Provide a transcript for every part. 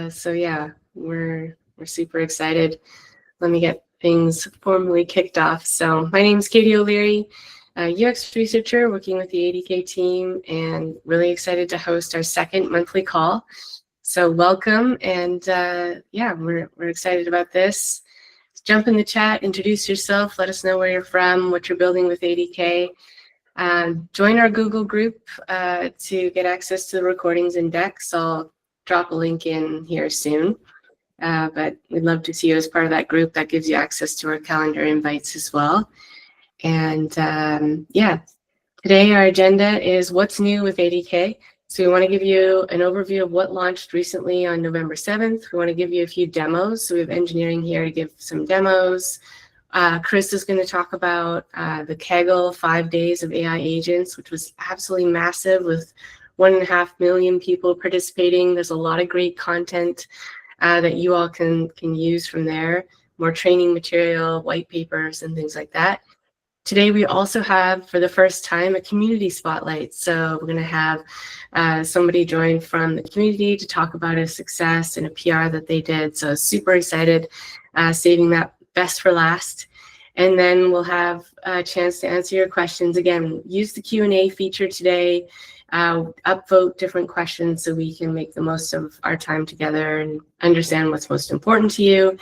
So yeah, we're super excited. Let me get things formally kicked off. So my name is Katie O'Leary, UX researcher working with the ADK team, and really excited to host our second monthly call. So welcome, and yeah, we're excited about this. Jump in the chat, introduce yourself, let us know where you're from, what you're building with ADK. Join our Google group to get access to the recordings and decks. I'll drop a link in here soon. But we'd love to see you as part of that group. That gives you access to our calendar invites as well. And yeah, today our agenda is what's new with ADK. So we want to give you an overview of what launched recently on November 7th. We want to give you a few demos. So we have engineering here to give some demos. Chris is going to talk about the Kaggle 5 days of AI agents, which was absolutely massive with 1.5 million people participating. There's a lot of great content that you all can use from there, more training material, white papers, and things like that. Today, we also have, for the first time, a community spotlight. So we're going to have somebody join from the community to talk about a success and a PR that they did. So super excited, saving that best for last. And then we'll have a chance to answer your questions. Again, use the Q&A feature today, upvote different questions so we can make the most of our time together and understand what's most important to you.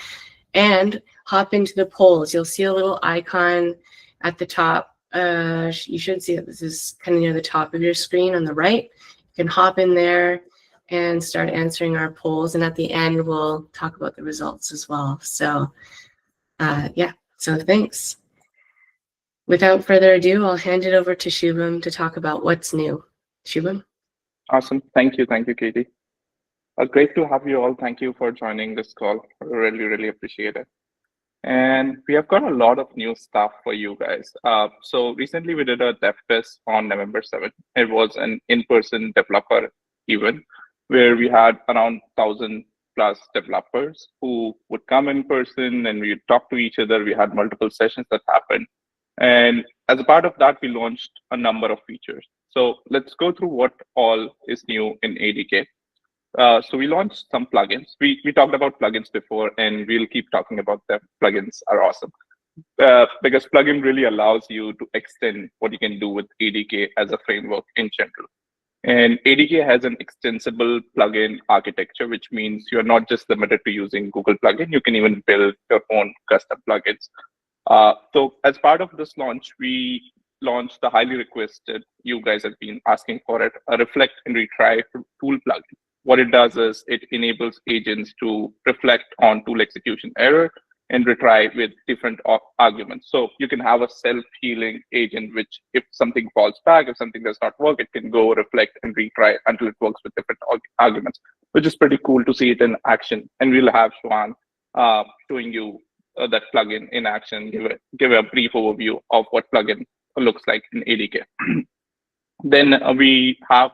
And hop into the polls. You'll see a little icon at the top. You should see it. This is kind of near the top of your screen on the right. You can hop in there and start answering our polls. And at the end, we'll talk about the results as well. So yeah, so thanks. Without further ado, I'll hand it over to Shubham to talk about what's new. Shubham? Awesome. Thank you, Katie. Great to have you all. Thank you for joining this call. Really appreciate it. And we have got a lot of new stuff for you guys. So recently we did a dev test on November 7th. It was an in-person developer event where we had around 1,000 plus developers who would come in person and we would talk to each other. We had multiple sessions that happened. And as a part of that, we launched a number of features. So let's go through what all is new in ADK. So we launched some plugins. We talked about plugins before, and we'll keep talking about them. Plugins are awesome because plugin really allows you to extend what you can do with ADK as a framework in general. And ADK has an extensible plugin architecture, which means you're not just limited to using Google plugin. You can even build your own custom plugins. So as part of this launch, we launched the highly requested, you guys have been asking for it, a Reflect and Retry tool plugin. What it does is it enables agents to reflect on tool execution error and retry with different arguments. So you can have a self-healing agent, which if something falls back, if something does not work, it can go reflect and retry until it works with different arguments, which is pretty cool to see it in action. And we'll have Shwan showing you that plugin in action, give a brief overview of what plugin looks like in ADK. Then we have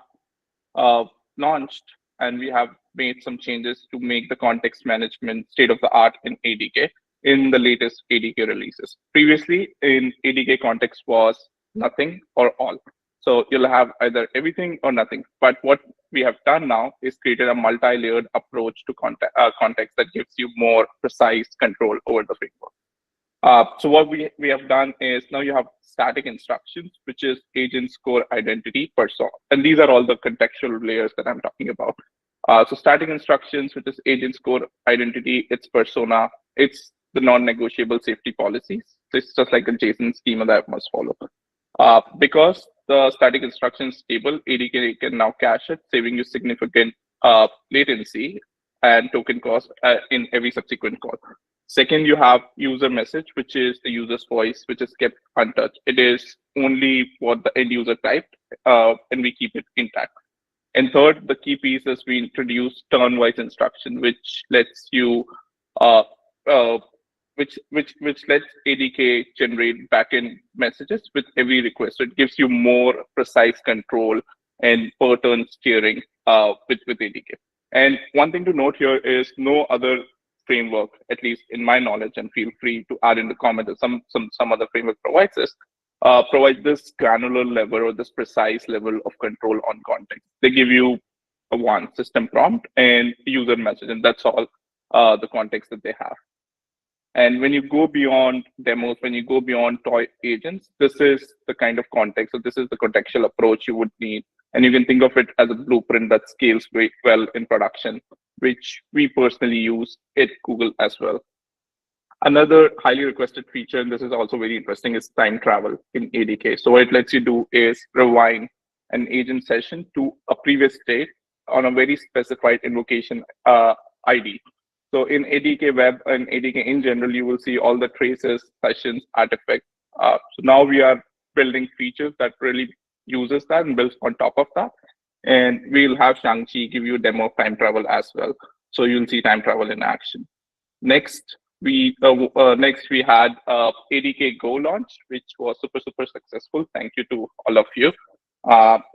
launched and we have made some changes to make the context management state of the art in ADK in the latest ADK releases. Previously in ADK, context was nothing or all. So you'll have either everything or nothing. But what we have done now is created a multi-layered approach to context that gives you more precise control over the framework. So what we have done is now you have static instructions, which is agent score identity persona. And these are all the contextual layers that I'm talking about. So static instructions, which is agent score identity, its persona, it's the non-negotiable safety policies. So it's just like a JSON schema that I must follow. Because the static instructions table, ADK can now cache it, saving you significant latency and token cost in every subsequent call. Second, you have user message, which is the user's voice, which is kept untouched. It is only what the end user typed, and we keep it intact. And third, the key piece is we introduce turn-wise instruction, which lets you, which lets ADK generate backend messages with every request. So it gives you more precise control and per turn steering with ADK. And one thing to note here is no other framework, at least in my knowledge, and feel free to add in the comment if some other framework provides this, provide this granular level or this precise level of control on context. They give you one system prompt and user message, and that's all the context that they have. And when you go beyond demos, when you go beyond toy agents, this is the kind of context. So this is the contextual approach you would need. And you can think of it as a blueprint that scales very well in production, which we personally use at Google as well. Another highly requested feature, and this is also very interesting, is time travel in ADK. So what it lets you do is rewind an agent session to a previous state on a very specified invocation ID. So in ADK Web and ADK in general, you will see all the traces, sessions, artifacts. So now we are building features that really uses that and builds on top of that. And we'll have Shang-Chi give you a demo of time travel as well. So you'll see time travel in action. Next, we had ADK Go Launch, which was super successful. Thank you to all of you.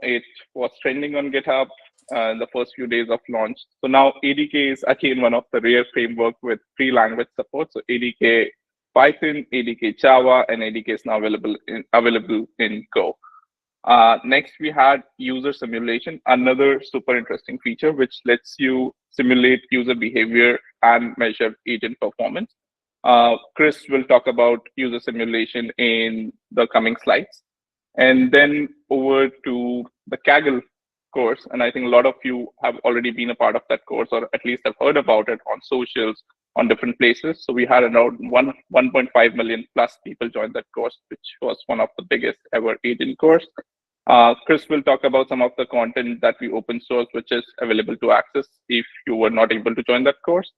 It was trending on GitHub in the first few days of launch. So now ADK is again one of the rare framework with free language support. So ADK Python, ADK Java, and ADK is now available in Go. Next, we had user simulation, another super interesting feature, which lets you simulate user behavior and measure agent performance. Chris will talk about user simulation in the coming slides. And then over to the Kaggle course. And I think a lot of you have already been a part of that course, or at least have heard about it on socials, on different places. So we had around 1.5 million plus people join that course, which was one of the biggest ever agent course. Chris will talk about some of the content that we open source, which is available to access if you were not able to join that course.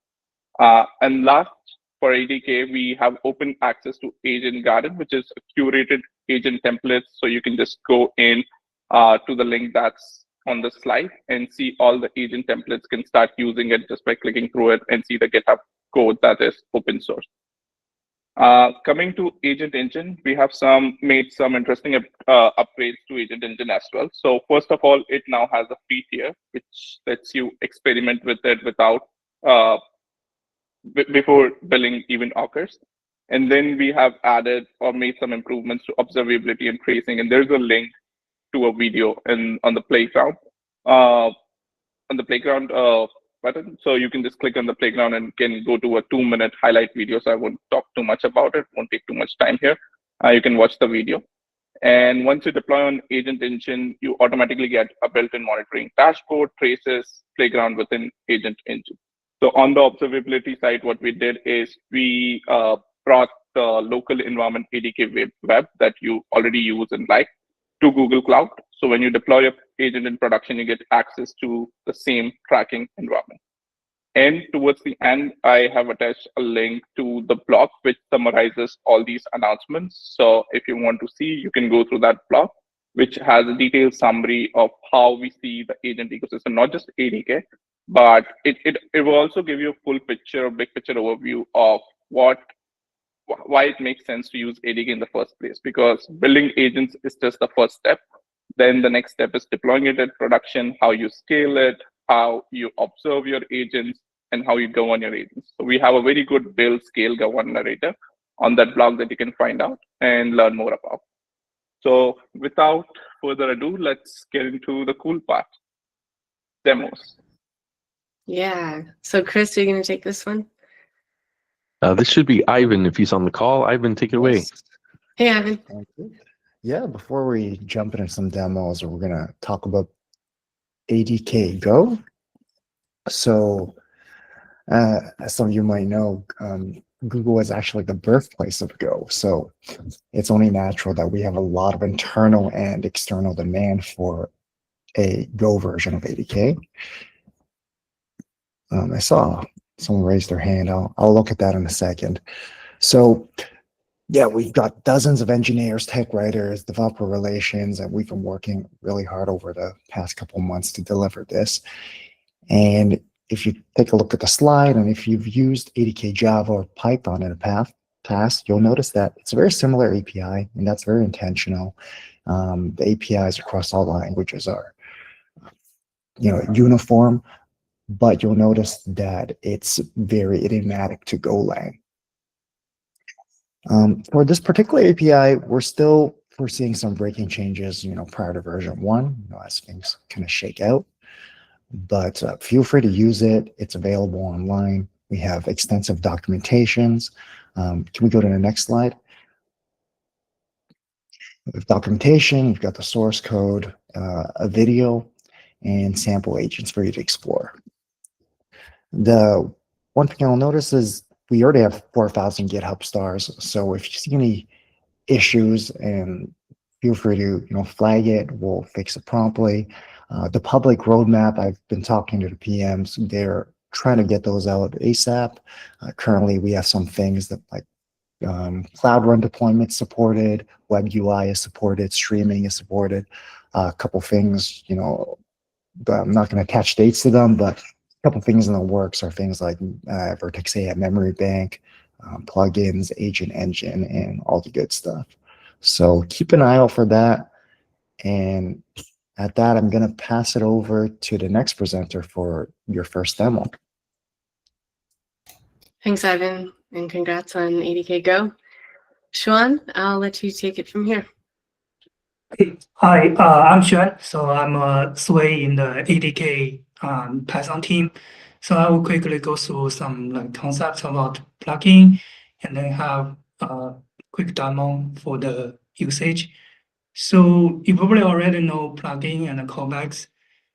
And last, for ADK, we have open access to Agent Garden, which is a curated agent templates. So you can just go in to the link that's on the slide and see all the agent templates, can start using it just by clicking through it and see the GitHub code that is open source. Coming to Agent Engine, we have made some interesting upgrades to Agent Engine as well. So first of all, it now has a free tier, which lets you experiment with it without before billing even occurs. And then we have added or made some improvements to observability and tracing. And there's a link to a video on the playground. Button. So you can just click on the playground and can go to a 2-minute highlight video. So I won't talk too much about it. Won't take too much time here. You can watch the video. And once you deploy on Agent Engine, you automatically get a built-in monitoring dashboard, traces, playground within Agent Engine. So on the observability side, what we did is we brought the local environment ADK Web that you already use and like to Google Cloud. So when you deploy your agent in production, you get access to the same tracking environment. And towards the end, I have attached a link to the blog, which summarizes all these announcements. So if you want to see, you can go through that blog, which has a detailed summary of how we see the agent ecosystem, not just ADK, but it will also give you a full picture, a big picture overview of why it makes sense to use ADK in the first place, because building agents is just the first step. Then the next step is deploying it at production, how you scale it, how you observe your agents, and how you govern your agents. So we have a very good build, scale, govern narrator on that blog that you can find out and learn more about. So without further ado, let's get into the cool part, demos. Yeah. So Chris, are you going to take this one? This should be Ivan if he's on the call. Ivan, take it away. Hey, Ivan. Okay. Yeah, before we jump into some demos, we're going to talk about ADK Go. So as some of you might know, Google is actually the birthplace of Go. So it's only natural that we have a lot of internal and external demand for a Go version of ADK. I saw someone raise their hand. I'll look at that in a second. So yeah, we've got dozens of engineers, tech writers, developer relations, and we've been working really hard over the past couple of months to deliver this. And if you take a look at the slide, and if you've used ADK Java or Python in the past, you'll notice that it's a very similar API, and that's very intentional. The APIs across all languages are, uniform, but you'll notice that it's very idiomatic to Golang. For this particular API, we're seeing some breaking changes, prior to version 1, as things kind of shake out. but feel free to use it. It's available online. We have extensive documentations. Can we go to the next slide? With documentation, we've got the source code, a video, and sample agents for you to explore. The one thing I'll notice is we already have 4,000 GitHub stars. So if you see any issues, and feel free to flag it, we'll fix it promptly. The public roadmap, I've been talking to the PMs. They're trying to get those out ASAP. Currently, we have some things that like Cloud Run deployment supported, Web UI is supported, streaming is supported. A couple things, I'm not going to attach dates to them, but a couple things in the works are things like Vertex AI Memory Bank, plugins, Agent Engine, and all the good stuff. So keep an eye out for that. And at that, I'm going to pass it over to the next presenter for your first demo. Thanks, Ivan, and congrats on ADK Go. Xuan, I'll let you take it from here. Hi, I'm Xuan. So I'm a SWAY in the ADK Python team. So I will quickly go through some concepts about plugin and then have a quick demo for the usage. So you probably already know plugin and callbacks.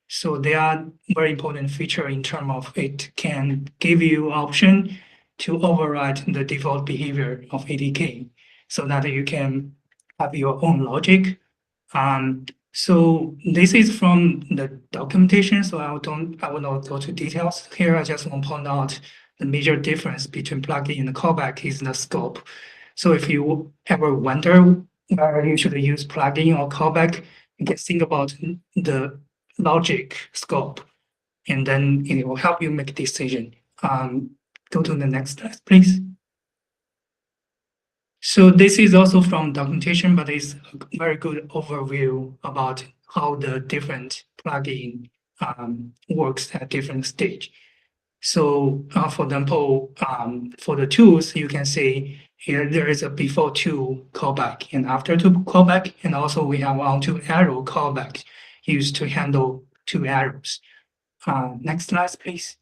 So they are very important feature in terms of it can give you option to override the default behavior of ADK so that you can have your own logic. So this is from the documentation, so I will not go to details here. I just want to point out the major difference between plugin and callback is the scope. So if you ever wonder whether you should use plugin or callback, you can think about the logic scope, and then it will help you make a decision. Go to the next slide, please. So this is also from documentation, but it's a very good overview about how the different plugin works at different stage. So for example, for the tools, you can see here there is a before to callback and after to callback, and also we have on to arrow callback used to handle two arrows. Next slide, please.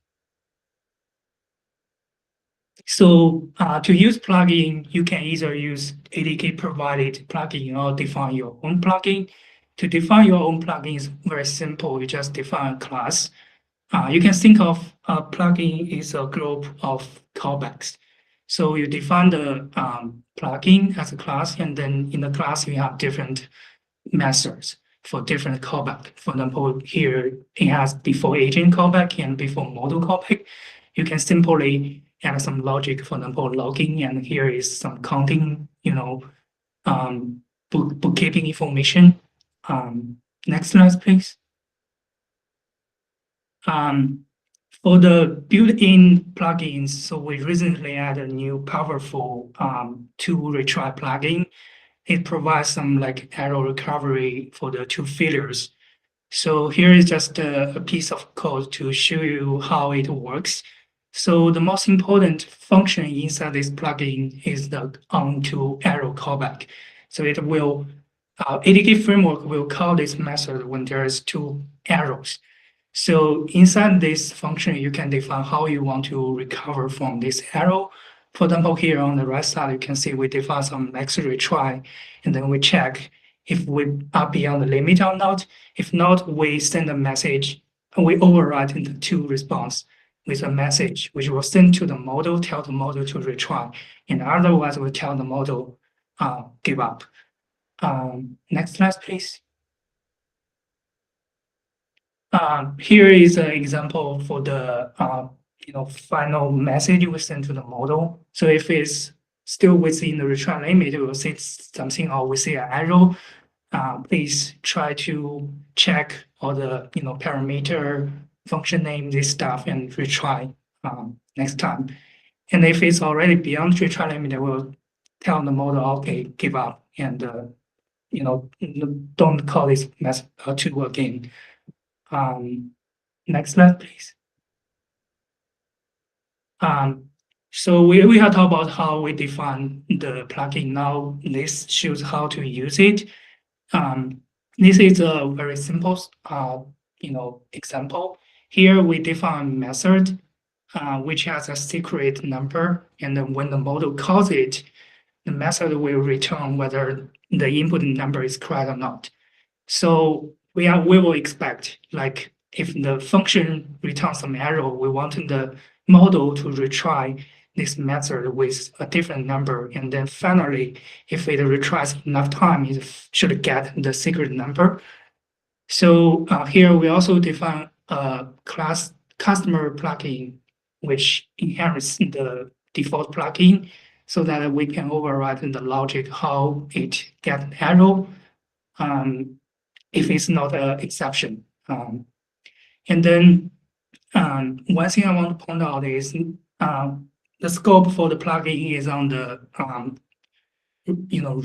So to use plugin, you can either use ADK provided plugin or define your own plugin. To define your own plugin is very simple. You just define a class. You can think of a plugin is a group of callbacks. So you define the plugin as a class, and then in the class you have different methods for different callback. For example, here it has before agent callback and before model callback. You can simply add some logic, for example, logging, and here is some counting, bookkeeping information. Next slide, please. For the built-in plugins, so we recently added a new powerful tool retry plugin. It provides some error recovery for the two failures. So here is just a piece of code to show you how it works. So the most important function inside this plugin is the onto arrow callback. So it will, ADK framework will call this method when there is two arrows. So inside this function, you can define how you want to recover from this arrow. For example, here on the right side, you can see we define some max retry, and then we check if we are beyond the limit or not. If not, we send a message, and we override the to response with a message, which will send to the model, tell the model to retry, and otherwise we tell the model give up. Next slide, please. Here is an example for the final message we send to the model. So if it's still within the retry limit, it will say something, or we see an error. Please try to check all the parameter, function name, this stuff, and retry next time. And if it's already beyond retry limit, it will tell the model, okay, give up, and don't call this method to again. Next slide, please. So we have talked about how we define the plugin. Now this shows how to use it. This is a very simple example. here we define a method which has a secret number, and then when the model calls it, the method will return whether the input number is correct or not. So we will expect, like, if the function returns some error, we want the model to retry this method with a different number, and then finally, if it retries enough time, it should get the secret number. So here we also define a class customer plugin, which inherits the default plugin, so that we can override the logic how it gets an error if it's not an exception. And then one thing I want to point out is the scope for the plugin is on the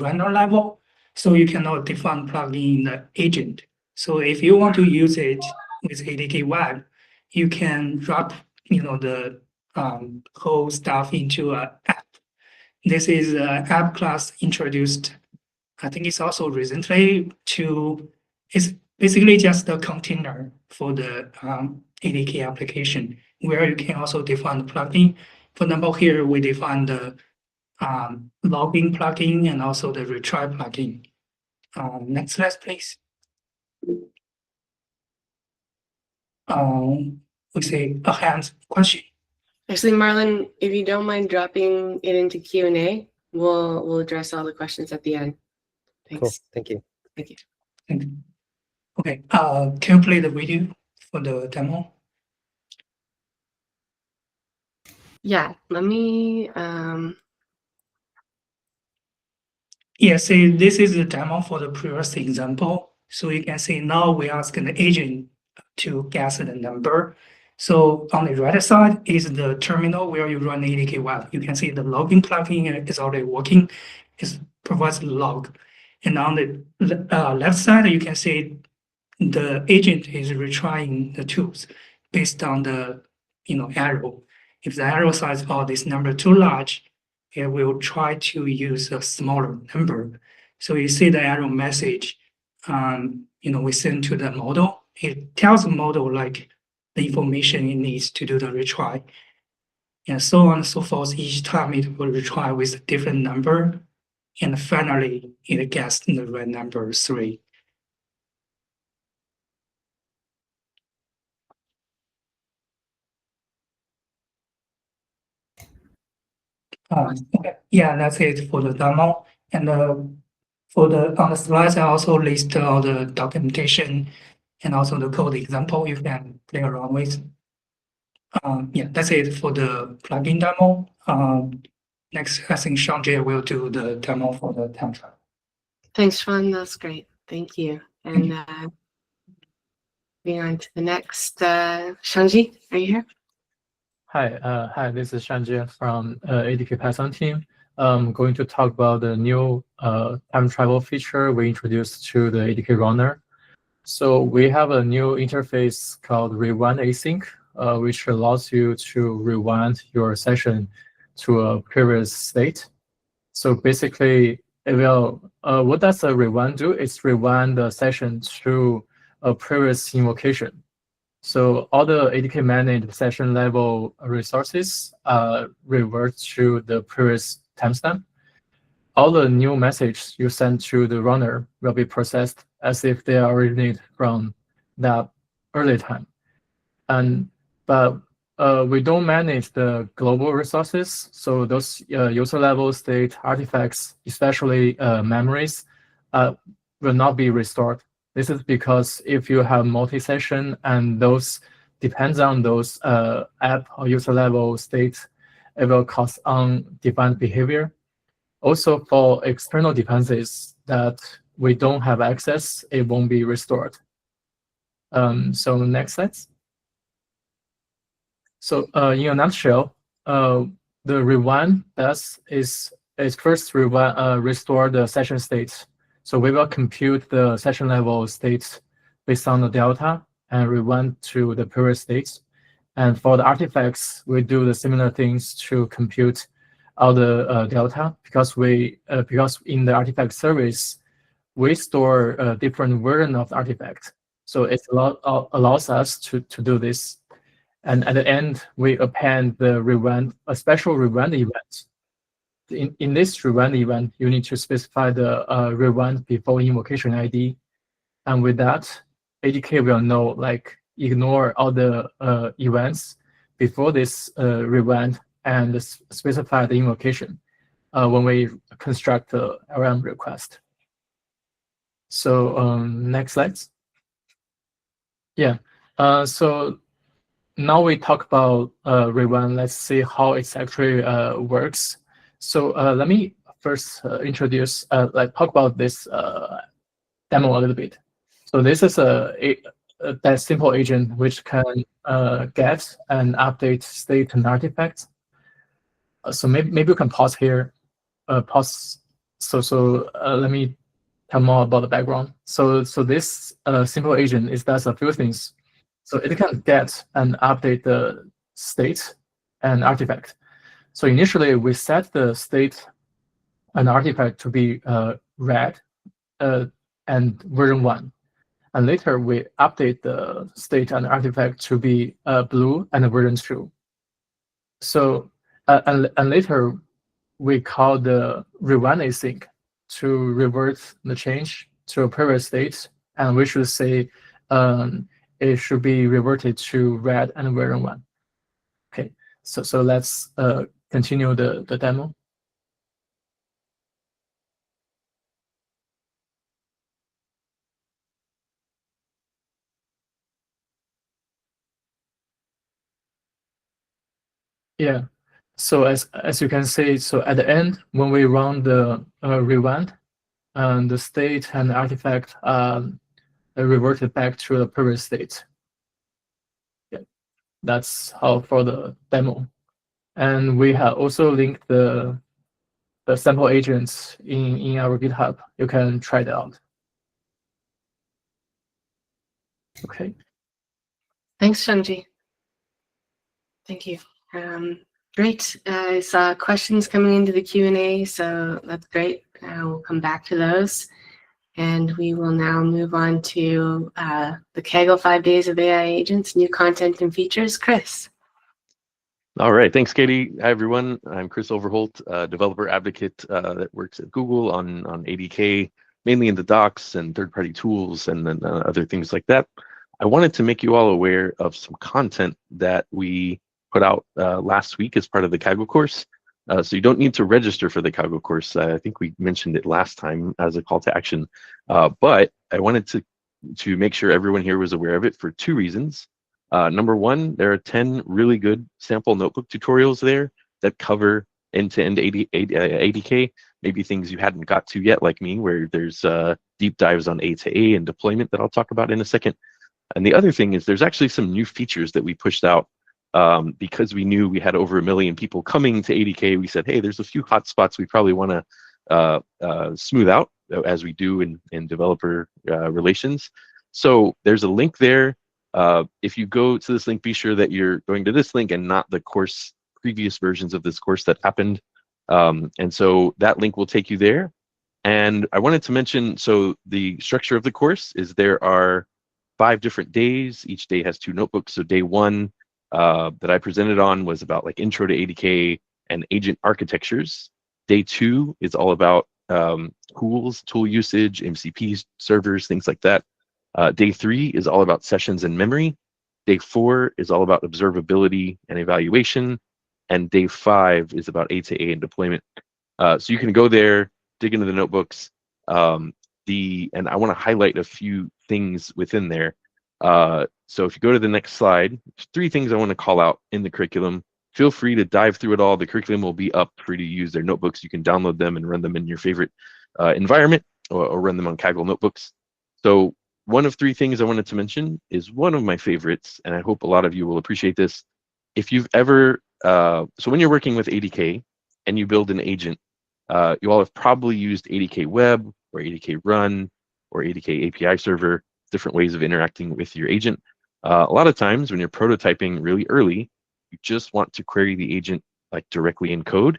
runner level, so you cannot define plugin in the agent. So if you want to use it with ADK Web, you can wrap the whole stuff into an app. This is an app class introduced, I think it's also recently, it's basically just a container for the ADK application, where you can also define the plugin. For example, here we define the logging plugin and also the retry plugin. Next slide, please. We say a hand question. Actually, Marlon, if you don't mind dropping it into Q&A, we'll address all the questions at the end. Thanks. Cool. Thank you. Thank you. Thank you. Okay, can you play the video for the demo? Yeah, let me. Yeah, see, this is the demo for the previous example. So you can see now we ask the agent to guess the number. So on the right side is the terminal where you run ADK Web. You can see the logging plugin is already working. It provides the log. And on the left side, you can see the agent is retrying the tools based on the arrow. If the arrow size of this number too large, it will try to use a smaller number. So you see the arrow message, we send to the model. It tells the model like the information it needs to do the retry, and so on and so forth. Each time it will retry with a different number, and finally it gets the right number 3. Okay. Yeah, that's it for the demo. And on the slides, I also list all the documentation and also the code example you can play around with. Yeah, that's it for the plugin demo. Next, I think Sanjay will do the demo for the time travel. Thanks, Sean. That's great. Thank you. And moving on to the next, Shangji, are you here? Hi, this is Shanjie from ADK Python team. I'm going to talk about the new time travel feature we introduced to the ADK runner. So we have a new interface called Rewind Async, which allows you to rewind your session to a previous state. So basically, it will, what does a rewind do? It's rewind the session to a previous invocation. So all the ADK managed session level resources revert to the previous timestamp. All the new messages you send to the runner will be processed as if they originated from that early time. But we don't manage the global resources, so those user level state artifacts, especially memories, will not be restored. This is because if you have multi-session and those depends on those app or user level states, it will cause undefined behavior. Also, for external dependencies that we don't have access, it won't be restored. So next slide. So in a nutshell, the rewind does is first restore the session states. So we will compute the session level states based on the delta and rewind to the previous states. And for the artifacts, we do the similar things to compute all the delta because in the artifact service, we store a different version of the artifact. So it allows us to do this. And at the end, we append the rerun, a special rerun event. In this rerun event, you need to specify the rerun before invocation ID. And with that, ADK will know, like, ignore all the events before this rerun and specify the invocation when we construct the RM request. So next slide. Yeah. So now we talk about rerun. Let's see how it actually works. So let me first introduce, talk about this demo a little bit. So this is that simple agent which can get and update state and artifacts. So maybe you can pause here. Pause. So let me tell more about the background. So this simple agent does a few things. So it can get and update the state and artifact. So initially we set the state and artifact to be red and version 1. And later we update the state and artifact to be blue and version 2. So and later we call the rerun async to revert the change to a previous state, and we should say it should be reverted to red and version 1. Okay, so let's continue the demo. Yeah. So as you can see, so at the end, when we run the rerun, the state and the artifact reverted back to the previous state. Yeah, that's how for the demo. And we have also linked the sample agents in our GitHub. You can try it out. Okay. Thanks, Shanji. Thank you. Great. I saw questions coming into the Q&A, so that's great. We'll come back to those. And we will now move on to the Kaggle 5 Days of AI Agents, new content and features. Chris. All right, thanks, Katie. Hi, everyone. I'm Chris Overholt, developer advocate that works at Google on ADK, mainly in the docs and third-party tools and then other things like that. I wanted to make you all aware of some content that we put out last week as part of the Kaggle course. So you don't need to register for the Kaggle course. I think we mentioned it last time as a call to action, but I wanted to make sure everyone here was aware of it for 2 reasons. Number one, there are 10 really good sample notebook tutorials there that cover end-to-end ADK, maybe things you hadn't got to yet, like me, where there's deep dives on A and deployment that I'll talk about in a second. And the other thing is there's actually some new features that we pushed out because we knew we had over 1 million people coming to ADK. We said, hey, there's a few hotspots we probably want to smooth out, as we do in developer relations. So there's a link there. If you go to this link, be sure that you're going to this link and not the course, previous versions of this course that happened. And so that link will take you there. And I wanted to mention, so the structure of the course is there are 5 different days. Each day has 2 notebooks. So day 1 that I presented on was about like intro to ADK and agent architectures. Day 2 is all about tools, tool usage, MCP servers, things like that. Day 3 is all about sessions and memory. Day 4 is all about observability and evaluation. And day 5 is about A and deployment. So you can go there, dig into the notebooks. And I want to highlight a few things within there. So if you go to the next slide, 3 things I want to call out in the curriculum. Feel free to dive through it all. The curriculum will be up for you to use their notebooks. You can download them and run them in your favorite environment or run them on Kaggle notebooks. So one of 3 things I wanted to mention is one of my favorites, and I hope a lot of you will appreciate this. If you've ever, so when you're working with ADK and you build an agent, you all have probably used ADK Web or ADK Run or ADK API Server, different ways of interacting with your agent. A lot of times when you're prototyping really early, you just want to query the agent like directly in code.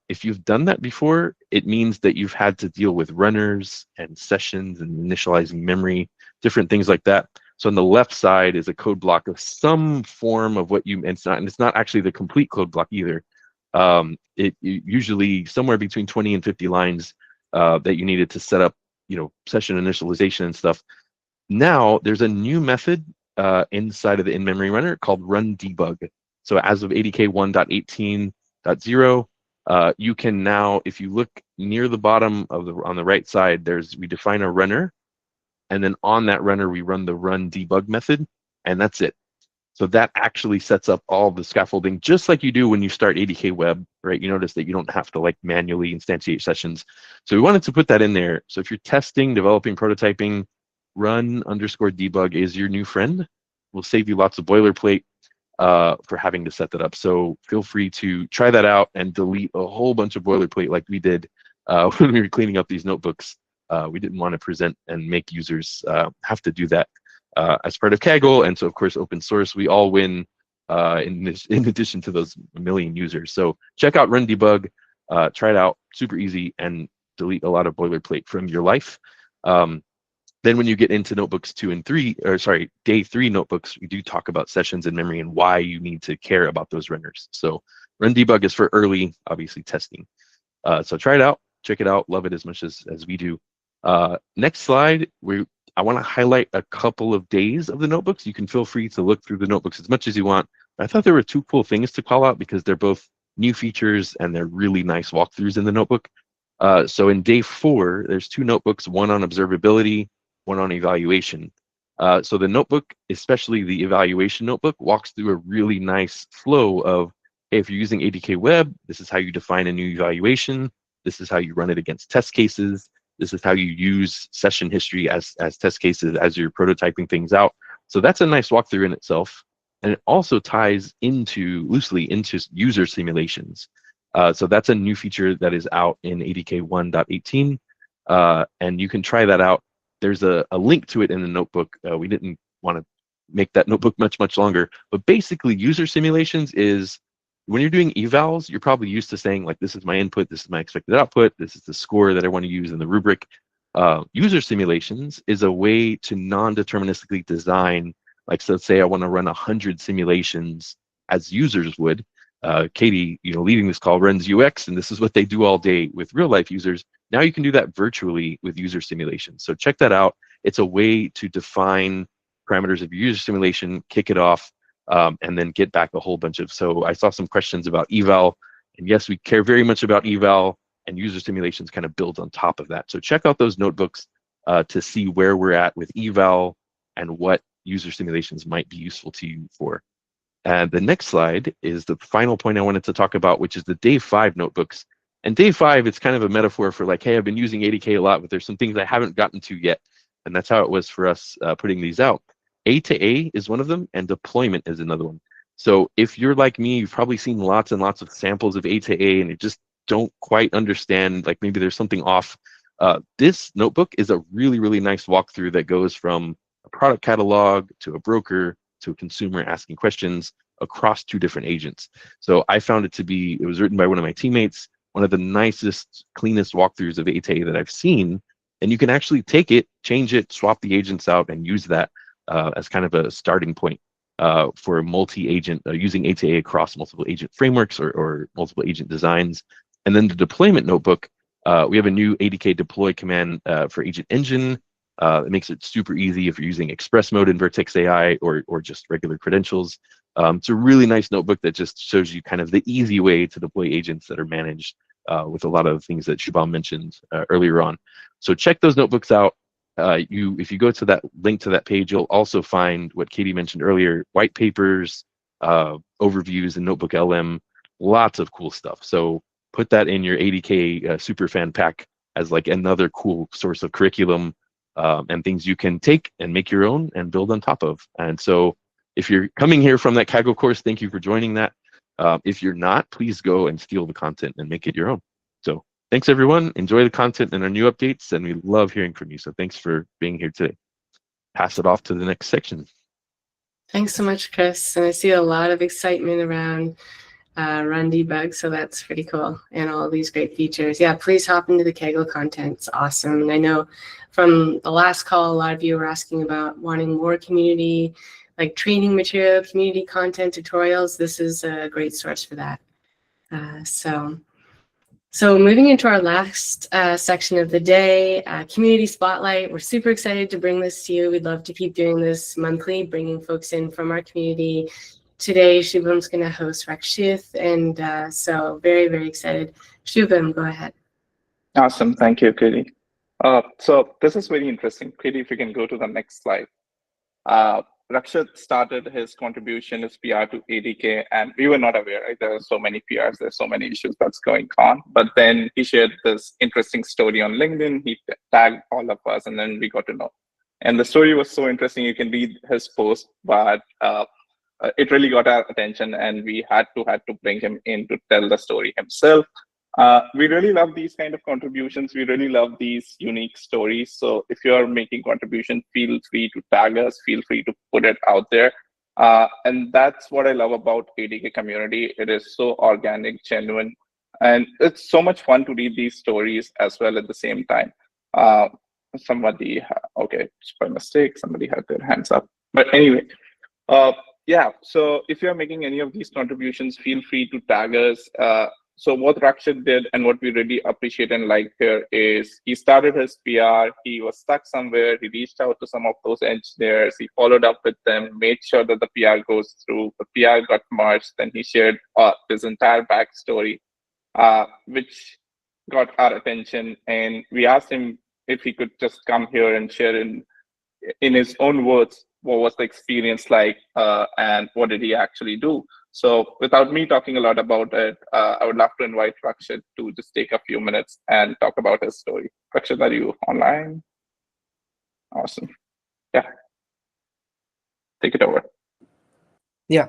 If you've done that before, it means that you've had to deal with runners and sessions and initializing memory different things like that. So on the left side is a code block of some form of what you, and it's not actually the complete code block either. It usually somewhere between 20 and 50 lines that you needed to set up, session initialization and stuff. Now there's a new method inside of the in-memory runner called run debug. So as of ADK 1.18.0, you can now, if you look near the bottom of on the right side, we define a runner, and then on that runner we run the run debug method, and that's it. So that actually sets up all the scaffolding, just like you do when you start ADK Web, right? You notice that you don't have to manually instantiate sessions. So we wanted to put that in there. So if you're testing, developing, prototyping, run_debug is your new friend. We'll save you lots of boilerplate for having to set that up. So feel free to try that out and delete a whole bunch of boilerplate like we did when we were cleaning up these notebooks. We didn't want to present and make users have to do that as part of Kaggle. And so, of course, open source, we all win in addition to those 1 million users. So check out run debug, try it out, super easy, and delete a lot of boilerplate from your life. Then when you get into notebooks 2 and 3, or sorry, day 3 notebooks, we do talk about sessions in memory and why you need to care about those runners. So run debug is for early, obviously, testing. So try it out, check it out, love it as much as we do. Next slide, I want to highlight a couple of days of the notebooks. You can feel free to look through the notebooks as much as you want. I thought there were 2 cool things to call out because they're both new features and they're really nice walkthroughs in the notebook. So in day 4, there's 2 notebooks, one on observability, one on evaluation. So the notebook, especially the evaluation notebook, walks through a really nice flow of, hey, if you're using ADK Web, this is how you define a new evaluation. This is how you run it against test cases. This is how you use session history as test cases as you're prototyping things out. So that's a nice walkthrough in itself. And it also ties loosely into user simulations. So that's a new feature that is out in ADK 1.18. And you can try that out. There's a link to it in the notebook. We didn't want to make that notebook much longer. But basically, user simulations is when you're doing evals, you're probably used to saying, this is my input, this is my expected output, this is the score that I want to use in the rubric. User simulations is a way to non-deterministically design, so let's say I want to run 100 simulations as users would. Katie, leading this call, runs UX, and this is what they do all day with real-life users. Now you can do that virtually with user simulations. So check that out. It's a way to define parameters of your user simulation, kick it off, and then get back a whole bunch of. So I saw some questions about eval, and yes, we care very much about eval, and user simulations kind of build on top of that. So check out those notebooks to see where we're at with eval and what user simulations might be useful to you for. And the next slide is the final point I wanted to talk about, which is the day 5 notebooks. And day 5, it's kind of a metaphor for hey, I've been using ADK a lot, but there's some things I haven't gotten to yet. And that's how it was for us putting these out. A2A is one of them, and deployment is another one. So if you're like me, you've probably seen lots and lots of samples of A2A, and you just don't quite understand, maybe there's something off. This notebook is a really, really nice walkthrough that goes from a product catalog to a broker to a consumer asking questions across 2 different agents. So I found it was written by one of my teammates, one of the nicest, cleanest walkthroughs of A2A that I've seen. And you can actually take it, change it, swap the agents out, and use that as kind of a starting point for multi-agent, using A2A across multiple agent frameworks or multiple agent designs. And then the deployment notebook, we have a new ADK deploy command for Agent Engine. It makes it super easy if you're using Express mode in Vertex AI or just regular credentials. It's a really nice notebook that just shows you kind of the easy way to deploy agents that are managed with a lot of things that Shubham mentioned earlier on. So check those notebooks out. If you go to that link to that page, you'll also find what Katie mentioned earlier, white papers, overviews, and Notebook LM, lots of cool stuff. So put that in your ADK Superfan pack as another cool source of curriculum and things you can take and make your own and build on top of. And so if you're coming here from that Kaggle course, thank you for joining that. If you're not, please go and steal the content and make it your own. So thanks, everyone. Enjoy the content and our new updates, and we love hearing from you. So thanks for being here today. Pass it off to the next section. Thanks so much, Chris. And I see a lot of excitement around run debug. So that's pretty cool. And all these great features. Yeah, please hop into the Kaggle content. It's awesome. And I know from the last call, a lot of you were asking about wanting more community, like training material, community content, tutorials. This is a great source for that. So moving into our last section of the day, Community Spotlight. We're super excited to bring this to you. We'd love to keep doing this monthly, bringing folks in from our community. Today, Shubham's going to host Rakshith, and so very, very excited. Shubham, go ahead. Awesome. Thank you, Katie. So this is very interesting. Katie, if you can go to the next slide. Rakshith started his contribution, his PR to ADK, and we were not aware, right? There are so many PRs, there's so many issues that's going on. But then he shared this interesting story on LinkedIn. He tagged all of us, and then we got to know. And the story was so interesting. You can read his post, but it really got our attention, and we had to bring him in to tell the story himself. We really love these kind of contributions. We really love these unique stories. So if you're making contribution, feel free to tag us, feel free to put it out there. And that's what I love about ADK community. It is so organic, genuine, and it's so much fun to read these stories as well at the same time. Okay, just by mistake, somebody had their hands up. But anyway, yeah, so if you're making any of these contributions, feel free to tag us. So what Rakshith did and what we really appreciate and like here is he started his PR, he was stuck somewhere, he reached out to some of those engineers, he followed up with them, made sure that the PR goes through, the PR got merged, then he shared his entire backstory, which got our attention. And we asked him if he could just come here and share in his own words, what was the experience like and what did he actually do? So without me talking a lot about it, I would love to invite Rakshith to just take a few minutes and talk about his story. Rakshith, are you online? Awesome. Yeah. Take it over. Yeah.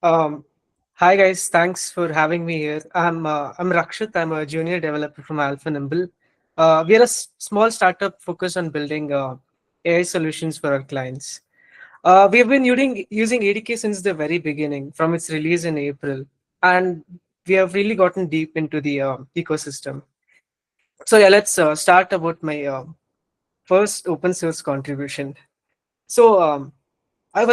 Hi guys, thanks for having me here. I'm Rakshith. I'm a junior developer from Alpha Nimble. We are a small startup focused on building AI solutions for our clients. We have been using ADK since the very beginning, from its release in April, and we have really gotten deep into the ecosystem. So yeah, let's start about my first open source contribution. So I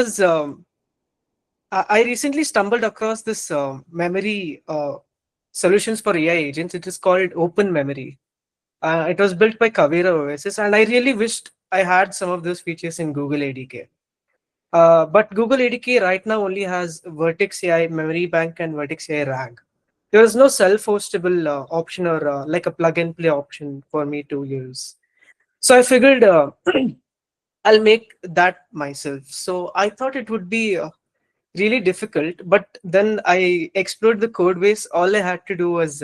recently stumbled across this memory solutions for AI agents. It is called OpenMemory. It was built by Kavira OSS, and I really wished I had some of those features in Google ADK. But Google ADK right now only has Vertex AI Memory Bank and Vertex AI RAG. There is no self-hostable option or like a plug-and-play option for me to use. So I figured I'll make that myself. So I thought it would be really difficult, but then I explored the code base. All I had to do was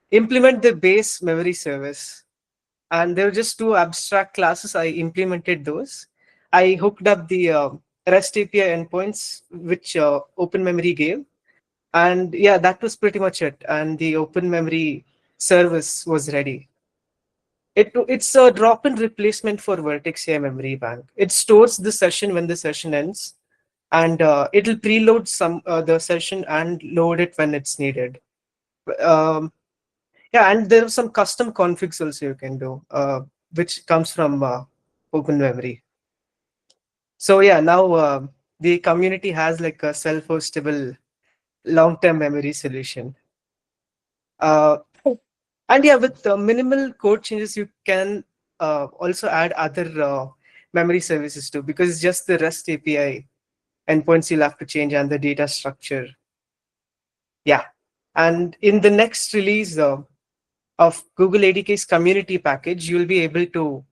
implement the base memory service. And there were just two abstract classes. I implemented those. I hooked up the REST API endpoints, which OpenMemory gave. And yeah, that was pretty much it. And the OpenMemory service was ready. It's a drop-in replacement for Vertex AI Memory Bank. It stores the session when the session ends, and it'll preload the session and load it when it's needed. Yeah, and there are some custom configs also you can do, which comes from OpenMemory. So yeah, now the community has like a self-hostable long-term memory solution. And yeah, with minimal code changes, you can also add other memory services too, because it's just the REST API endpoints you'll have to change and the data structure. Yeah, and in the next release of Google ADK's community package, you'll be able to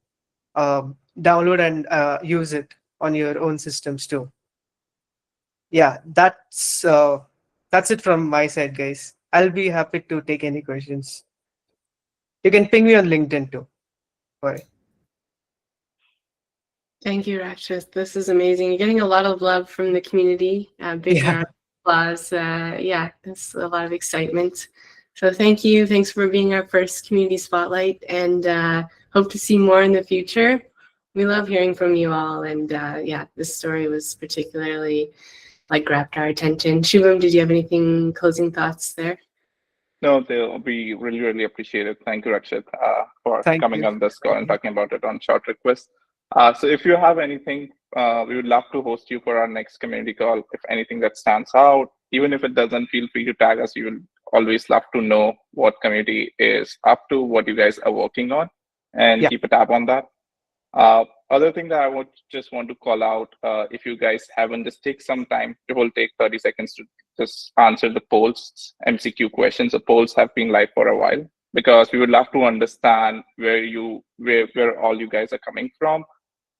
download and use it on your own systems too. Yeah, that's it from my side, guys. I'll be happy to take any questions. You can ping me on LinkedIn too. Bye. Thank you, Rakshith. This is amazing. You're getting a lot of love from the community. Big round of applause. Yeah, there's a lot of excitement. So thank you. Thanks for being our first community spotlight, and hope to see more in the future. We love hearing from you all, and yeah, this story was particularly like grabbed our attention. Shubham, did you have anything, closing thoughts there? No, they'll be really, really appreciated. Thank you, Rakshith, for Thank coming you. on this call and talking about it on short request. So if you have anything, we would love to host you for our next community call. If anything that stands out, even if it doesn't, feel free to tag us. We will always love to know what community is up to, what you guys are working on, and Yeah. keep a tab on that. Other thing that I would just want to call out, if you guys haven't, just take some time. It will take 30 seconds to just answer the polls, MCQ questions. The polls have been live for a while because we would love to understand where all you guys are coming from,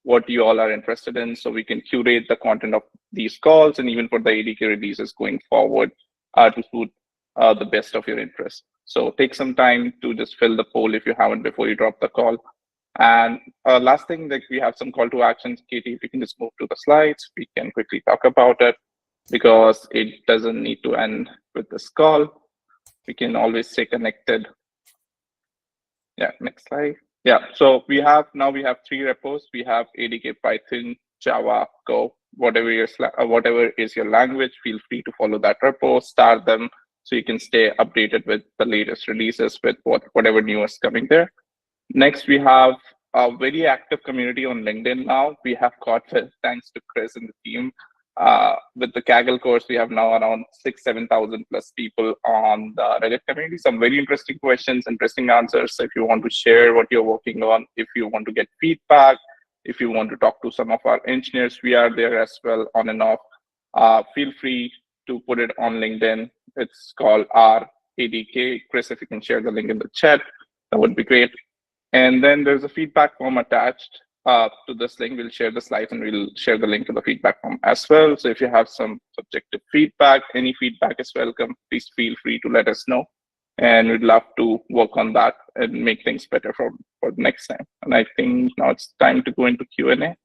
what you all are interested in, so we can curate the content of these calls and even for the ADK releases going forward to suit the best of your interest. So take some time to just fill the poll if you haven't before you drop the call. And last thing, that we have some call to actions. Katie, if you can just move to the slides, we can quickly talk about it because it doesn't need to end with this call. We can always stay connected. Yeah, next slide. Yeah, so we have 3 repos. We have ADK Python, Java, Go, whatever is your language. Feel free to follow that repo, start them, so you can stay updated with the latest releases with whatever new is coming there. Next, we have a very active community on LinkedIn now. We have got, thanks to Chris and the team, with the Kaggle course, we have now around 7,000 plus people on the Reddit community. Some very interesting questions, interesting answers. So if you want to share what you're working on, if you want to get feedback, if you want to talk to some of our engineers, we are there as well, on and off. Feel free to put it on LinkedIn. It's called our ADK. Chris, if you can share the link in the chat, that would be great. And then there's a feedback form attached to this link. We'll share the slides and we'll share the link to the feedback form as well. So if you have some subjective feedback, any feedback is welcome. Please feel free to let us know. And we'd love to work on that and make things better for the next time. And I think now it's time to go into Q&A.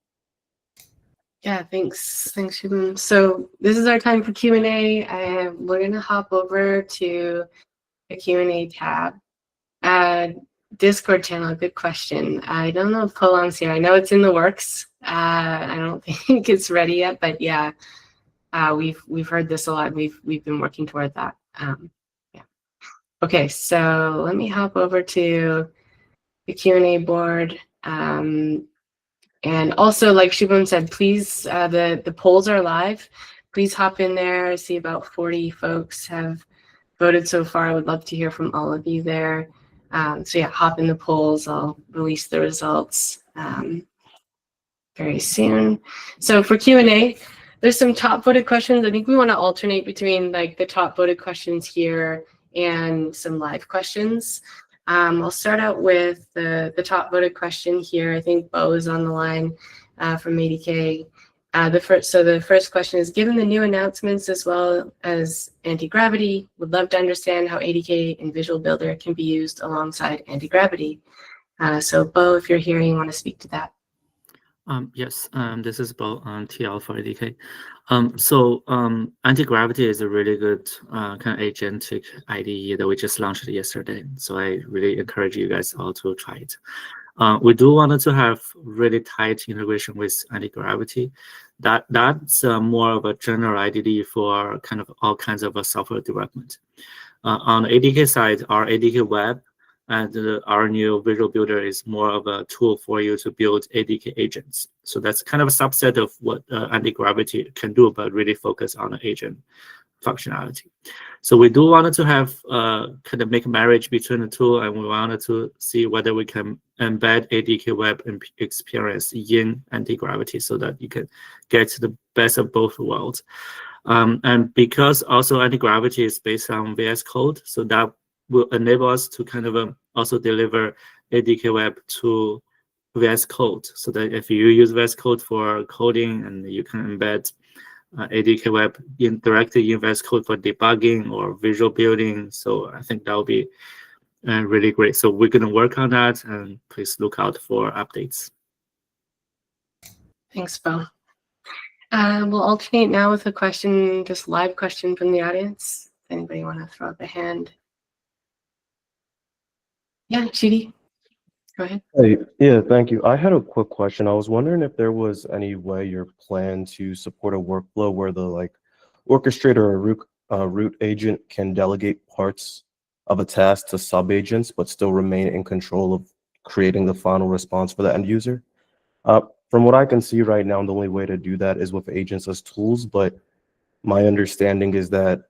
Yeah, thanks, Shubham. So this is our time for Q&A. We're gonna hop over to the Q&A tab. Discord channel, good question. I don't know if Polong's here. I know it's in the works. I don't think it's ready yet, but yeah, we've heard this a lot. We've been working toward that. Yeah. Okay, so let me hop over to the Q&A board. And also, like Shubham said, please, the polls are live. Please hop in there. I see about 40 folks have voted so far. I would love to hear from all of you there. So yeah, hop in the polls. I'll release the results very soon. So for Q&A, there's some top voted questions. I think we want to alternate between like the top voted questions here and some live questions. I'll start out with the top voted question here. I think Bo is on the line from ADK. The first question is, given the new announcements as well as anti-gravity, would love to understand how ADK and Visual Builder can be used alongside anti-gravity. So Bo, if you're here, you want to speak to that? Yes, this is Bo, TL for ADK. Anti-gravity is a really good kind of agentic IDE that we just launched yesterday. So I really encourage you guys all to try it. We do want to have really tight integration with anti-gravity. That's more of a general IDE for kind of all kinds of software development. On the ADK side, our ADK Web and our new Visual Builder is more of a tool for you to build ADK agents. So that's kind of a subset of what anti-gravity can do, but really focus on the agent functionality. So we do want to have kind of make a marriage between the two, and we wanted to see whether we can embed ADK Web experience in anti-gravity so that you can get the best of both worlds. And because also anti-gravity is based on VS Code, so that will enable us to kind of also deliver ADK Web to VS Code, so that if you use VS Code for coding, and you can embed ADK Web directly in VS Code for debugging or visual building. So I think that will be really great. So we're going to work on that, and please look out for updates. Thanks, Bo. We'll alternate now with a question, just live question from the audience. If anybody want to throw up a hand? Yeah, Chidi, go ahead. Hey, yeah, thank you. I had a quick question. I was wondering if there was any way you're planning to support a workflow where the orchestrator or root agent can delegate parts of a task to sub-agents, but still remain in control of creating the final response for the end user. From what I can see right now, the only way to do that is with agents as tools, but my understanding is that,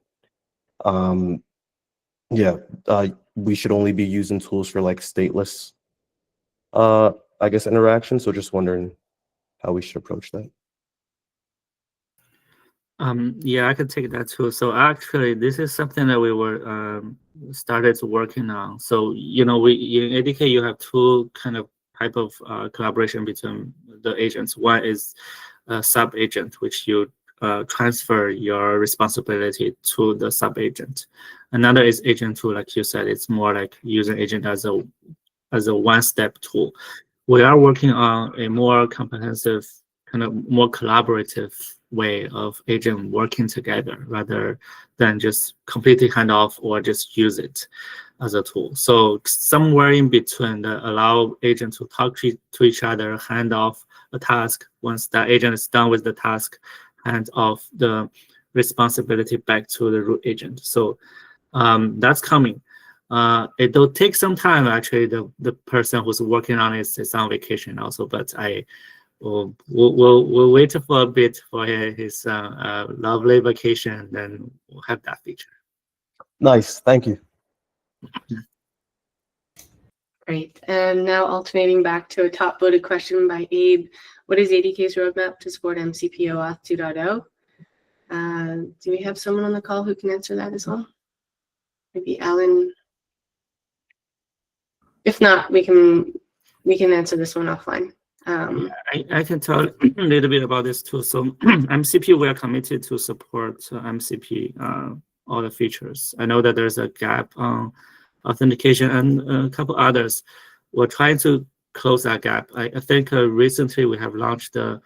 we should only be using tools for like stateless, I guess, interaction. So just wondering how we should approach that. Yeah, I could take that too. So actually, this is something that we were started working on. So in ADK, you have two kind of type of collaboration between the agents. One is a sub agent, which you transfer your responsibility to the sub agent. Another is agent tool, like you said, it's more like using agent as a one-step tool. We are working on a more comprehensive, kind of more collaborative way of agent working together rather than just completely hand off or just use it as a tool. So somewhere in between that allow agents to talk to each other, hand off a task. Once that agent is done with the task, hand off the responsibility back to the root agent. So that's coming. It will take some time. Actually, the person who's working on it is on vacation also, but we'll wait for a bit for his lovely vacation, then we'll have that feature. Nice, thank you. Great. And now alternating back to a top voted question by Abe. What is ADK's roadmap to support MCP OAuth 2.0? Do we have someone on the call who can answer that as well? Maybe Alan. If not, we can answer this one offline. I can tell a little bit about this too. So MCP, we are committed to support MCP, all the features. I know that there's a gap on authentication and a couple others. We're trying to close that gap. I think recently we have launched the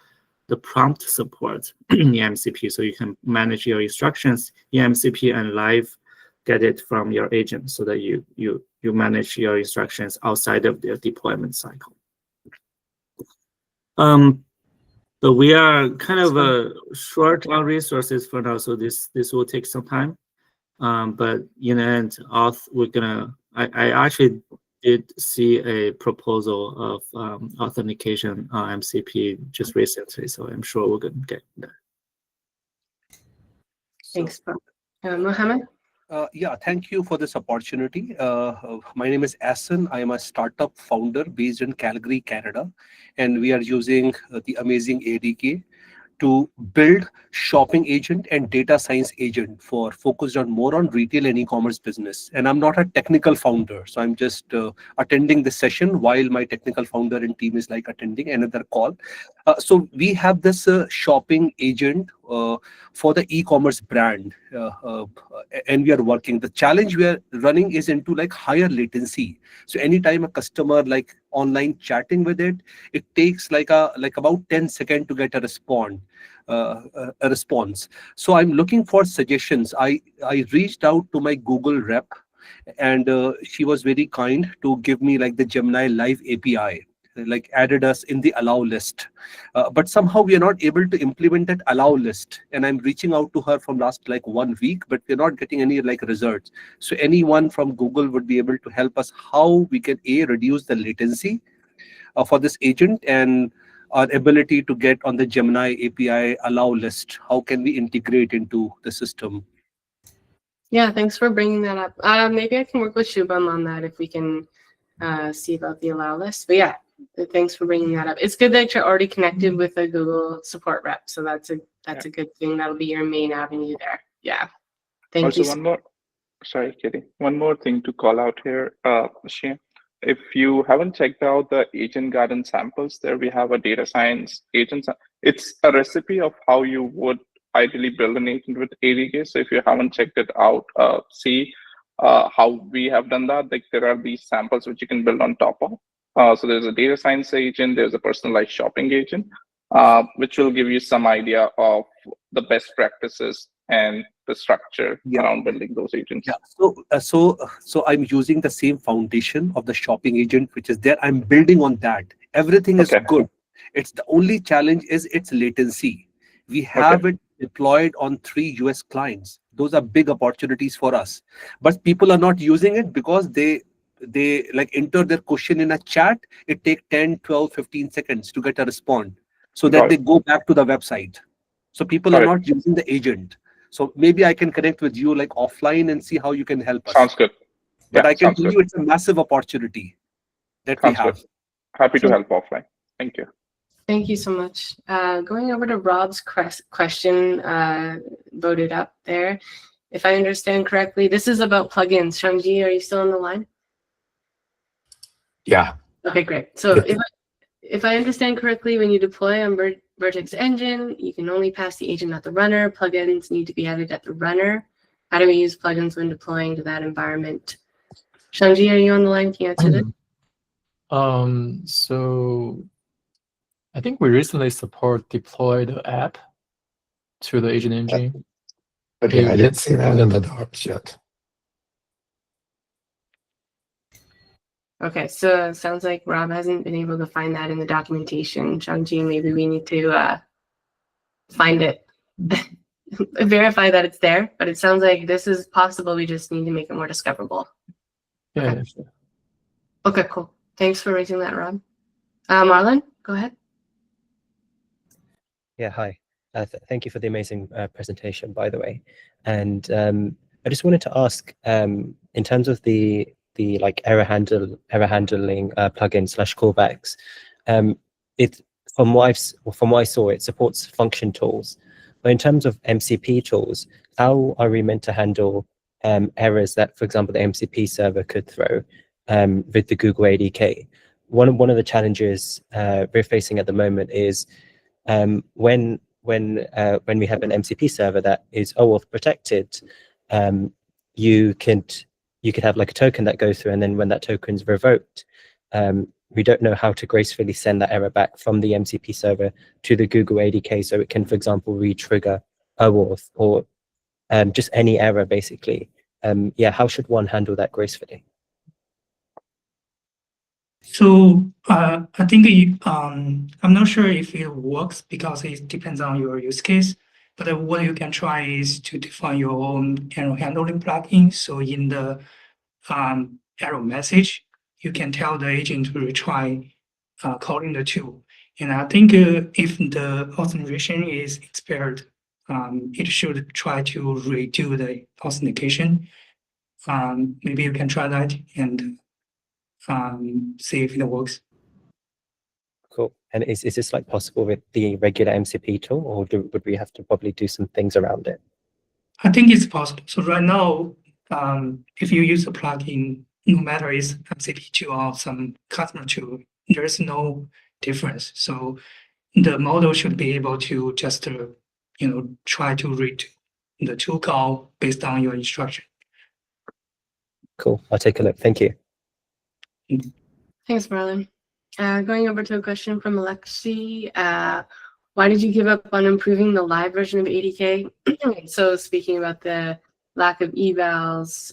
prompt support in MCP, so you can manage your instructions in MCP and live get it from your agent, so that you manage your instructions outside of their deployment cycle. But we are kind of short on resources for now, so this will take some time. But in the end, we're gonna. I actually did see a proposal of authentication on MCP just recently, so I'm sure we're gonna get there. Thanks, Mohammed. Yeah, thank you for this opportunity. My name is Asan. I am a startup founder based in Calgary, Canada, and we are using the amazing ADK to build shopping agent and data science agent for focused on more on retail and e-commerce business. And I'm not a technical founder, so I'm just attending the session while my technical founder and team is like attending another call. So we have this shopping agent for the e-commerce brand, and we are working. The challenge we are running is into like higher latency. So anytime a customer like online chatting with it, it takes like about 10 seconds to get a response. So I'm looking for suggestions. I reached out to my Google rep, and she was very kind to give me like the Gemini Live API, like added us in the allow list, but somehow we are not able to implement that allow list, and I'm reaching out to her from last like 1 week, but we're not getting any like results. So anyone from Google would be able to help us how we can reduce the latency for this agent, and our ability to get on the Gemini API allow list. How can we integrate into the system? Yeah, thanks for bringing that up. Maybe I can work with Shubham on that if we can see about the allow list. But yeah, thanks for bringing that up. It's good that you're already connected with a Google support rep, so that's a good thing. That'll be your main avenue there. Yeah, thank you. Sorry, Katie. One more thing to call out here, Shane. If you haven't checked out the Agent Garden samples, there we have a data science agent. It's a recipe of how you would ideally build an agent with ADK. So if you haven't checked it out, see how we have done that. Like there are these samples which you can build on top of. So there's a data science agent, there's a personalized shopping agent, which will give you some idea of the best practices and the structure around building those agents. Yeah. So I'm using the same foundation of the shopping agent, which is there. I'm building on that. Everything is good. It's the only challenge is its latency. We have it deployed on 3 US clients. Those are big opportunities for us. But people are not using it because they like enter their question in a chat. It takes 10, 12, 15 seconds to get a response so that Got they it. go back to the website. So people Got are it. not using the agent. So maybe I can connect with you like offline and see how you can help us. Sounds good. But Yeah, I can sounds tell good. you it's a massive opportunity that we Sounds have. good. Happy to help offline. Thank you. Thank you so much. Going over to Rob's question voted up there. If I understand correctly, this is about plugins. Shangji, are you still on the line? Yeah. Okay, great. So Yep. if I understand correctly, when you deploy on Vertex Engine, you can only pass the agent, not the runner. Plugins need to be added at the runner. How do we use plugins when deploying to that environment? Shangji, are you on the line? Can you answer this? So I think we recently support deploy the app to the agent engine. Okay, I didn't see that in the docs yet. Okay, so it sounds like Rob hasn't been able to find that in the documentation. Shangji, maybe we need to find it, verify that it's there, but it sounds like this is possible. We just need to make it more discoverable. Yeah. Okay. Okay, cool. Thanks for raising that, Rob. Marlon, go ahead. Yeah, hi. Thank you for the amazing presentation, by the way. And I just wanted to ask, in terms of the like error handling plugin / callbacks, it from what I saw, it supports function tools. But in terms of MCP tools, how are we meant to handle errors that, for example, the MCP server could throw with the Google ADK? One of the challenges we're facing at the moment is when we have an MCP server that is OAuth protected, you could have like a token that goes through, and then when that token is revoked, we don't know how to gracefully send that error back from the MCP server to the Google ADK, so it can, for example, re-trigger OAuth or just any error, basically. Yeah, how should one handle that gracefully? So I think I'm not sure if it works because it depends on your use case. But what you can try is to define your own error handling plugin. So in the error message, you can tell the agent to retry calling the tool. And I think if the authentication is expired, it should try to redo the authentication. Maybe you can try that and see if it works. Cool. And is this like possible with the regular MCP tool, or would we have to probably do some things around it? I think it's possible. So right now, if you use a plugin, no matter it's MCP tool or some customer tool, there's no difference. So the model should be able to just try to read the tool call based on your instruction. Cool. I'll take a look. Thank you. Thanks, Marlon. Going over to a question from Alexi. Why did you give up on improving the live version of ADK? So speaking about the lack of evals,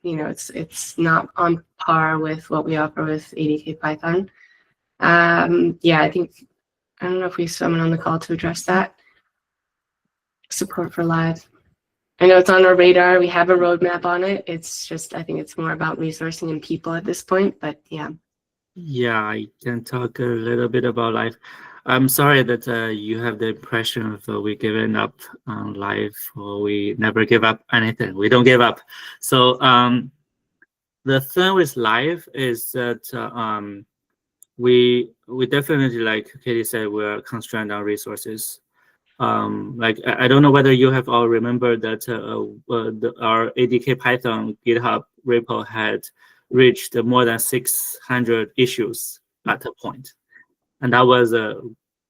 it's not on par with what we offer with ADK Python. Yeah, I don't know if we have someone on the call to address that. Support for live. I know it's on our radar. We have a roadmap on it. It's just, I think it's more about resourcing and people at this point, but yeah. Yeah, I can talk a little bit about live. I'm sorry that you have the impression of we giving up on live, or we never give up anything. We don't give up. So the thing with live is that we definitely, like Katie said, we're constrained on resources. Like I don't know whether you have all remembered that our ADK Python GitHub repo had reached more than 600 issues at a point, and that was a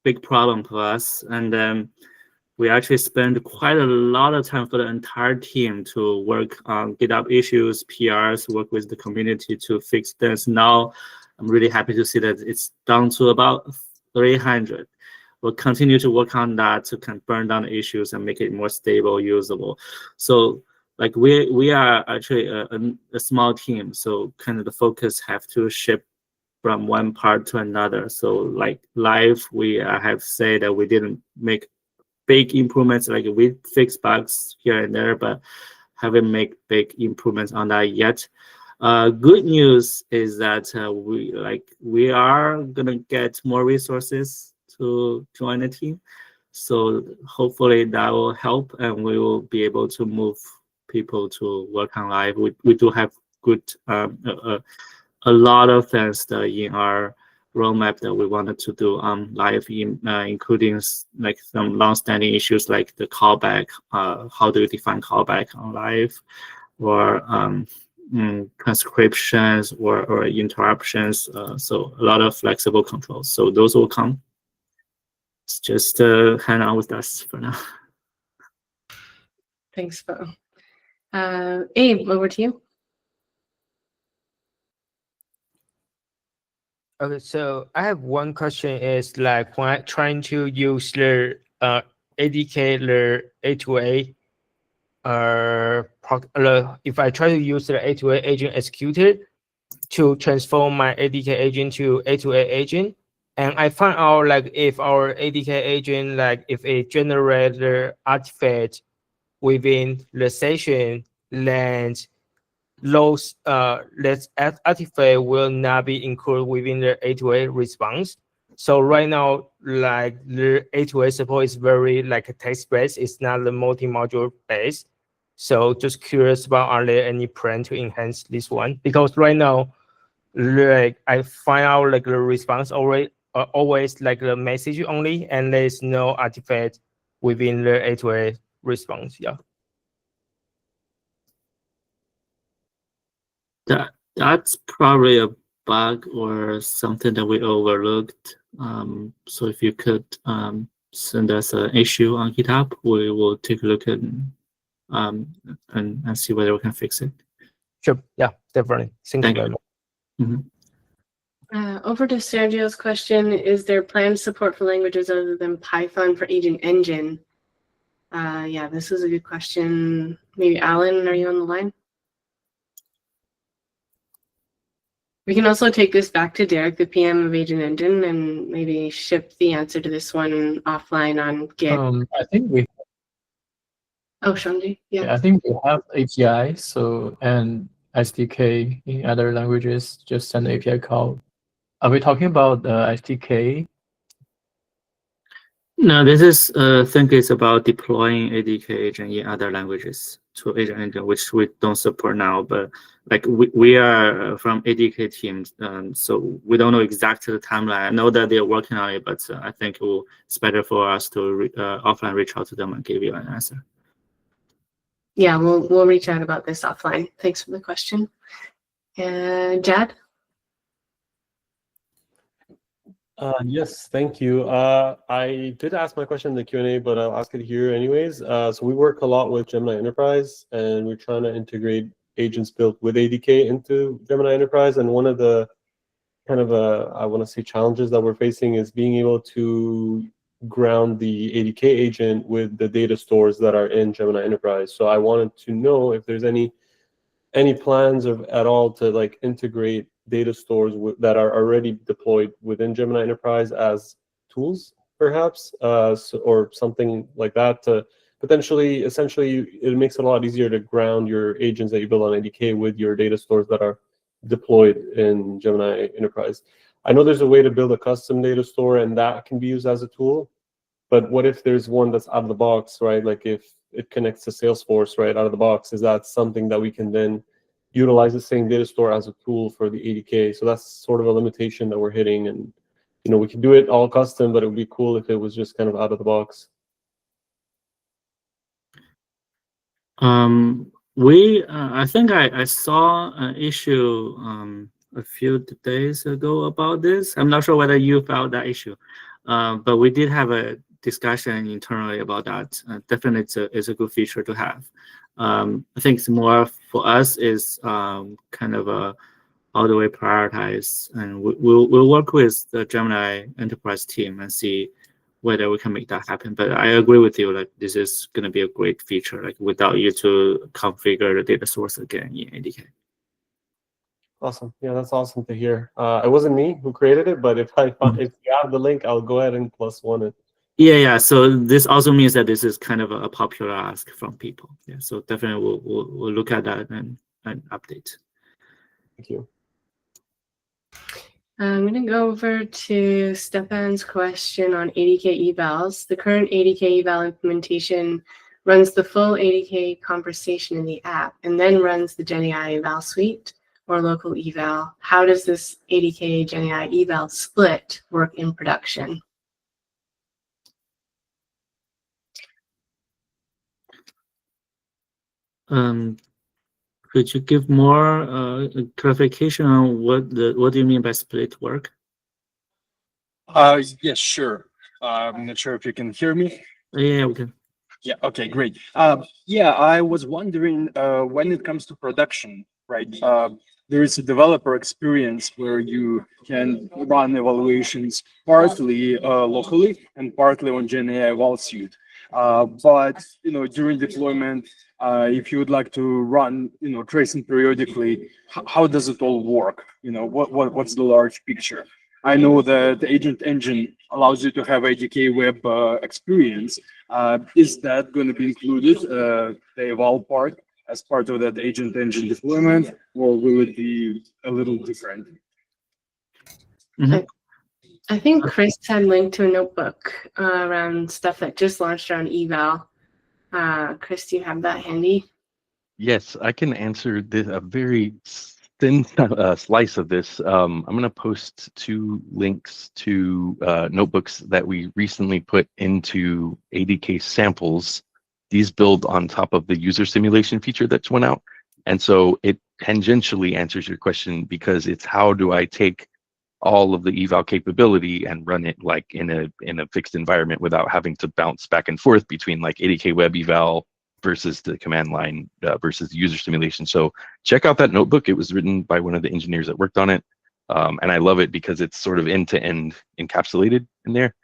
big problem for us. And we actually spent quite a lot of time for the entire team to work on GitHub issues, PRs, work with the community to fix this. Now, I'm really happy to see that it's down to about 300. We'll continue to work on that to kind of burn down the issues and make it more stable, usable. So like we are actually a small team, so kind of the focus have to shift from one part to another. So like live, we have said that we didn't make big improvements. Like we fix bugs here and there, but haven't made big improvements on that yet. Good news is that we are gonna get more resources to join the team. So hopefully that will help, and we will be able to move people to work on live. We do have good a lot of things in our roadmap that we wanted to do on live, including like some long-standing issues like the callback. How do you define callback on live, or transcriptions or interruptions? So a lot of flexible controls. So those will come. It's just hang on with us for now. Thanks, Bo. Abe, over to you. Okay, so I have one question is like when I'm trying to use the ADK, the A2A, if I try to use the A2A agent executed to transform my ADK agent to A2A agent, and I find out like if our ADK agent, like if it generates the artifact within the session, then those that artifact will not be included within the A2A response. So right now, like the A2A support is very like a text-based. It's not the multi-module based. So just curious about, are there any plan to enhance this one? Because right now, like I find out like the response always like the message only, and there's no artifact within the A2A response. Yeah. That's probably a bug or something that we overlooked. So if you could send us an issue on GitHub, we will take a look at and see whether we can fix it. Sure. Yeah, definitely. Thank you very much. Mm-hmm. Over to Sergio's question: is there planned support for languages other than Python for Agent Engine? Yeah, this is a good question. Maybe Alan, are you on the line? We can also take this back to Derek, the PM of Agent Engine, and maybe ship the answer to this one offline on Git. I think we. Oh, Shanji, yeah. I think we have API, so and SDK in other languages. Just send the API call. Are we talking about the SDK? No, this is I think it's about deploying ADK agent in other languages to Agent Engine, which we don't support now. But like we are from ADK teams, so we don't know exactly the timeline. I know that they're working on it, but I think it's better for us to offline reach out to them and give you an answer. Yeah, we'll reach out about this offline. Thanks for the question. And Jad? Yes, thank you. I did ask my question in the Q&A, but I'll ask it here anyways. So we work a lot with Gemini Enterprise, and we're trying to integrate agents built with ADK into Gemini Enterprise. And one of the kind of, I want to say, challenges that we're facing is being able to ground the ADK agent with the data stores that are in Gemini Enterprise. So I wanted to know if there's any plans at all to like integrate data stores that are already deployed within Gemini Enterprise as tools, perhaps, or something like that to potentially, essentially, it makes it a lot easier to ground your agents that you build on ADK with your data stores that are deployed in Gemini Enterprise. I know there's a way to build a custom data store, and that can be used as a tool. But what if there's one that's out of the box, right? Like if it connects to Salesforce right out of the box, is that something that we can then utilize the same data store as a tool for the ADK? So that's sort of a limitation that we're hitting. And we can do it all custom, but it would be cool if it was just kind of out of the box. I think I saw an issue a few days ago about this. I'm not sure whether you found that issue, but we did have a discussion internally about that. Definitely, it's a good feature to have. I think it's more for us is kind of how do we prioritize, and we'll work with the Gemini Enterprise team and see whether we can make that happen. But I agree with you, like this is going to be a great feature, like without you to configure the data source again in ADK. Awesome. Yeah, that's awesome to hear. It wasn't me who created it, but if you have the link, I'll go ahead and +1 it. Yeah. So this also means that this is kind of a popular ask from people. Yeah. So definitely we'll look at that and update. Thank you. I'm going to go over to Stefan's question on ADK evals. The current ADK eval implementation runs the full ADK conversation in the app and then runs the GenAI eval suite or local eval. How does this ADK GenAI eval split work in production? Could you give more clarification on what do you mean by split work? Yes, sure. I'm not sure if you can hear me. Yeah, we can. Yeah, okay, great. Yeah, I was wondering when it comes to production, right? There is a developer experience where you can run evaluations partly locally and partly on GenAI Eval Suite. But during deployment, if you would like to run tracing periodically, how does it all work? What's the large picture? I know that the agent engine allows you to have ADK web experience. Is that going to be included, the eval part, as part of that agent engine deployment, or will it be a little different? I think Chris had linked to a notebook around stuff that just launched around eval. Chris, do you have that handy? Yes, I can answer this, a very thin slice of this. I'm going to post 2 links to notebooks that we recently put into ADK samples. These build on top of the user simulation feature that's went out. And so it tangentially answers your question, because it's how do I take all of the eval capability and run it like in a fixed environment without having to bounce back and forth between like ADK web eval versus the command line versus the user simulation. So check out that notebook. It was written by one of the engineers that worked on it. And I love it because it's sort of end-to-end encapsulated in there.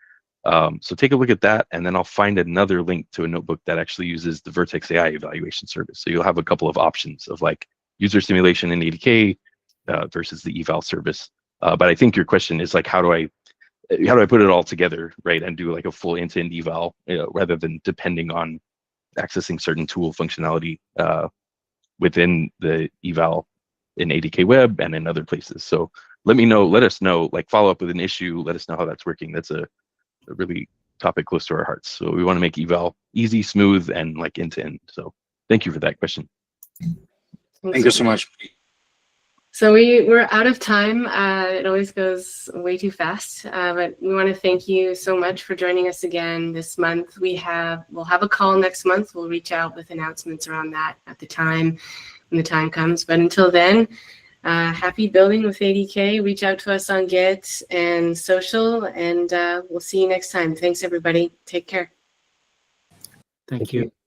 So take a look at that, and then I'll find another link to a notebook that actually uses the Vertex AI evaluation service. So you'll have a couple of options of like user simulation in ADK versus the eval service. But I think your question is like, how do I put it all together, right, and do like a full end-to-end eval rather than depending on accessing certain tool functionality within the eval in ADK Web and in other places. So let us know, like follow up with an issue, let us know how that's working. That's a really topic close to our hearts. So we want to make eval easy, smooth, and like end-to-end. So thank you for that question. Thank you so much. So we're out of time. It always goes way too fast, but we want to thank you so much for joining us again this month. We'll have a call next month. We'll reach out with announcements around that at the time when the time comes. But until then, happy building with ADK. Reach out to us on Git and social, and we'll see you next time. Thanks, everybody. Take care. Thank you.